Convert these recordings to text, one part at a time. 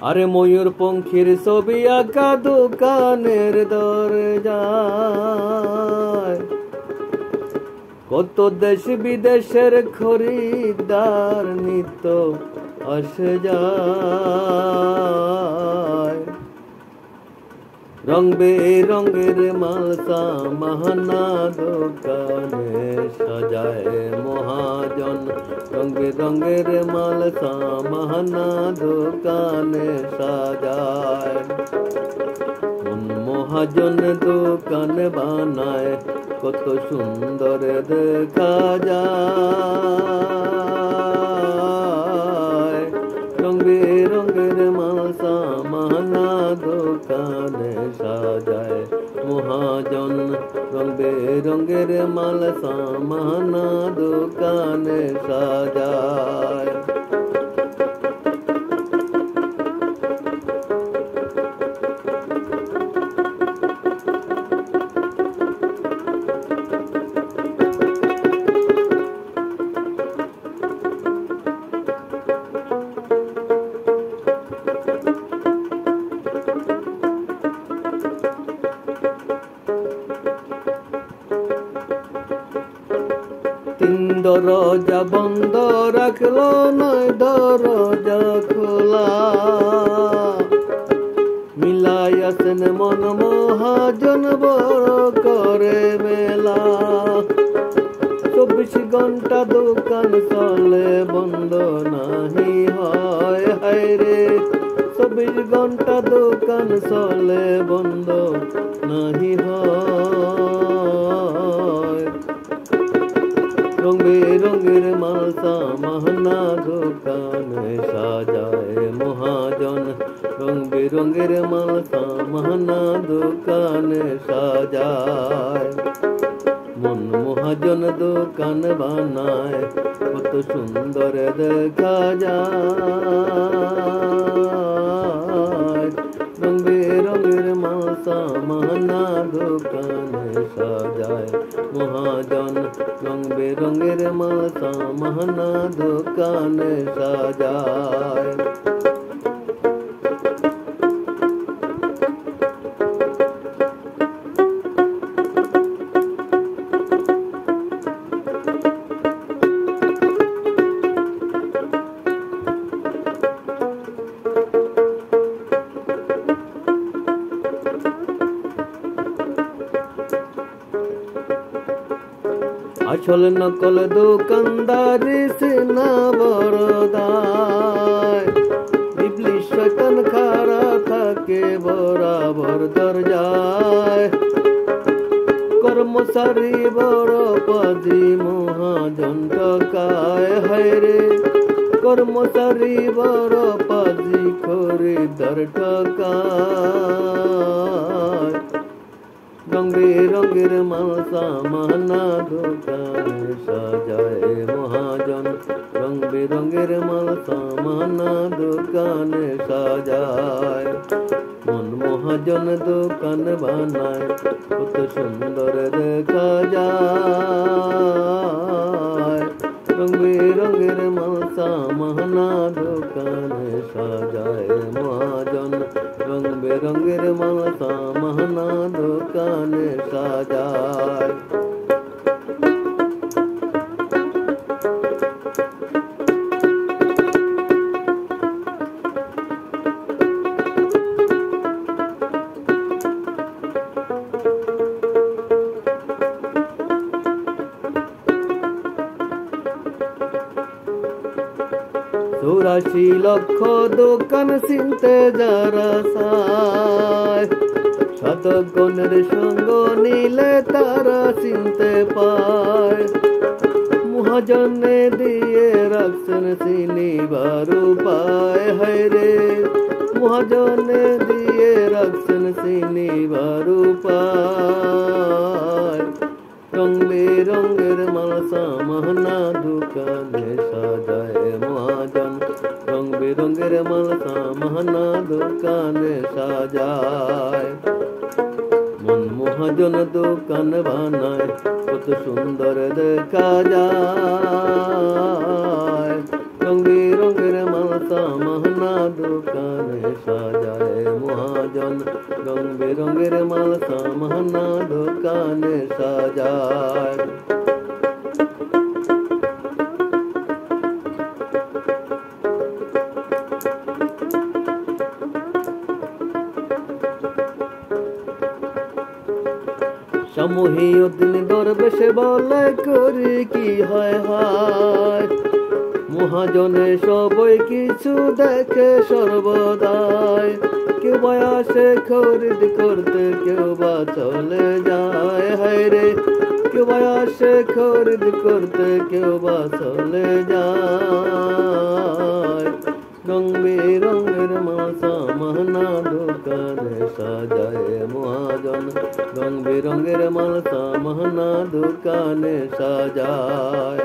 আরে ময়ূর পঙ্খীর ছবি আঁকা দোকানের দরজায়, কত দেশ বিদেশের খরিদ্দার নিত্য আসে যায়। রং বেরঙের মালসা মাহানা দোকানে সাজায় মহাজন, রং বেরঙের মালসা মাহানা দোকানে সাজায়। মহাজন দোকান বানায় কত সুন্দর দেখা যায়। রং বেরঙের মালসা মাহানা দোকানে সাজায় মহাজন, রং বেরঙের মালসা মাহানা দোকানে সাজায়। তিন দরজা বন্ধ রাখলো, নয় দরজা খোলা, মিলাই আসেন মন মহাজন বড় করে মেলা। 24 ঘন্টা দোকান চলে বন্ধ নাহি হয়, হায় রে 24 ঘন্টা দোকান চলে বন্ধ নাহি হয়। রং বেরঙের মালসা মাহানা দোকানে সাজায় মহাজন, রং বেরঙের মালসা মাহানা দোকানে সাজায়। মন মহাজন দোকান বানায় কত সুন্দর দেখা যায়। রং বেরঙের মালসা মাহানা দোকানে সাজায় মহাজন, রং বেরঙের মালসা মাহানা দোকানে সাজায়। আসল নকল দোকানদারি সিনা বড়দায়, ইবলিশ শয়তান খাড়া থাকে বরাবর দরজায়। কর্মচারী বড় পাজি মহাজন টকায়, হায় রে কর্মচারী বড় পাজি খরিদ্দার টকায়। রং বেরঙের মালসা মাহানা দোকানে সাজায় মহাজন, রং বেরঙের মালসা মাহানা দোকানে সাজায়। মন মহাজন দোকান বানায় কত সুন্দর দেখা যায়। রং বেরঙের মালসা মাহানা দোকানে সাজায় মহাজন, রং বেরঙের মালসা মাহানা দোকানে সাজায়। চৌরাশি লক্ষ দোকান চিনতে যারা চায়, শতগণের সঙ্গ নিলে তারা চিনতে পায়। মহাজনে দিয়ে রাখছেন চিনিবার উপায়, হায় রে মহাজনে দিয়ে রাখছেন চিনিবার উপায়। রং বেরঙের মালসা মাহানা দোকানে সাজায় মহাজন, রং বেরঙের মালসা মাহানা দোকানে সাজায়। মন মহাজন দোকান বানায় কত সুন্দর দেখা যায়। রং বেরঙের মালসা দোকানে সাজায় মহাজন, রং বেরঙের মাল সামানা দোকানে সাজায়। মহিউদ্দিন দরবেশে বলে করি কি হায় হায়, মহাজনে সবই কিছু দেখে সর্বদাই। কেউ বা আসে খরিদ করতে, কেউ বা চলে যায়, হায় রে কেউ বা আসে খরিদ করতে, কেউ বা চলে যায়। রং বেরঙের মাল সামানা দোকানে সাজায় মহাজন, রং বেরঙের মাল সামানা দোকানে সাজায়।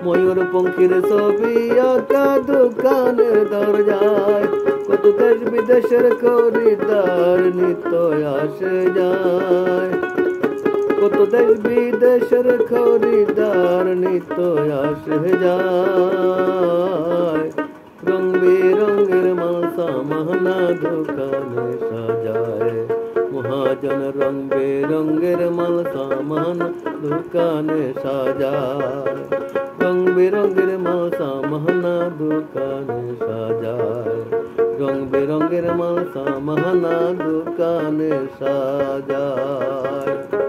ময়ূর পঙ্খির ছবি আঁকা দোকানের দরজায়, কত দেশ বিদেশের খরিদ্দার নিত্য আসে যায়, কত দেশ বিদেশের খরিদ্দার নিত্য আসে যায়। রং বেরঙের মাল সামানা দোকানে সাজায় মহাজন, রং বেরঙের মাল সামানা দোকানে সাজায়, রং বেরঙের মাল সামানা দোকানে সাজায়, রং বেরঙের মাল সামানা দোকানে সাজায়।